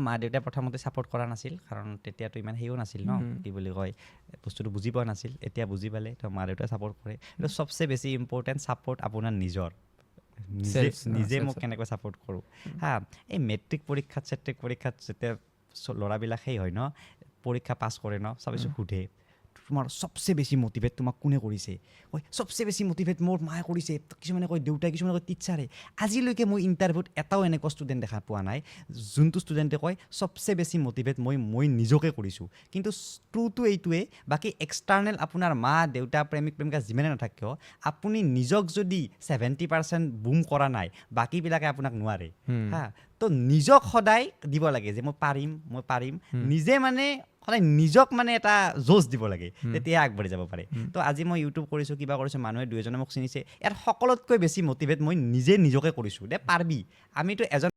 মা দেউতাই প্ৰথমতে ছাপোৰ্ট কৰা নাছিল কাৰণ তেতিয়াতো ইমান হেৰিও নাছিল ন কি বুলি কয় বস্তুটো বুজি পোৱা নাছিল এতিয়া বুজি পালে তো মা দেউতাই ছাপোৰ্ট কৰে কিন্তু চবচে বেছি ইম্পৰ্টেণ্ট ছাপোৰ্ট আপোনাৰ নিজৰ নিজে মোক কেনেকৈ ছাপোৰ্ট কৰোঁ হা এই মেট্ৰিক পৰীক্ষাত যেতিয়া ল'ৰাবিলাক সেই হয় ন পৰীক্ষা পাছ কৰে ন চাবিচোন সোধে তোমাৰ চবচে বেছি মটিভেট তোমাক কোনে কৰিছে কয় চবচে বেছি মটিভেট মোৰ মায়ে কৰিছে কিছুমানে কয় দেউতাই কিছুমানে কয় টিচাৰে আজিলৈকে মই ইণ্টাৰভিউত এটাও এনেকুৱা ষ্টুডেণ্ট দেখা পোৱা নাই যোনটো ষ্টুডেণ্টে কয় চবচে বেছি মটিভেট মই নিজকে কৰিছোঁ কিন্তু ট্ৰুটো এইটোৱে বাকী এক্সটাৰ্নেল আপোনাৰ মা দেউতা প্ৰেমিক প্ৰেমিকা যিমানে নাথাক কিয় আপুনি নিজক যদি 70% বুম কৰা নাই বাকীবিলাকে আপোনাক নোৱাৰে হা তো নিজক সদায় দিব লাগে যে মই পাৰিম নিজে মানে সদায় নিজক মানে এটা জোচ দিব লাগে তেতিয়া আগবাঢ়ি যাব পাৰে তো আজি মই ইউটিউব কৰিছোঁ কিবা কৰিছোঁ মানুহে দুই এজনে মোক চিনিছে ইয়াৰ সকলোতকৈ বেছি মটিভেট মই নিজকে কৰিছোঁ দে পাৰিবি আমিতো এজন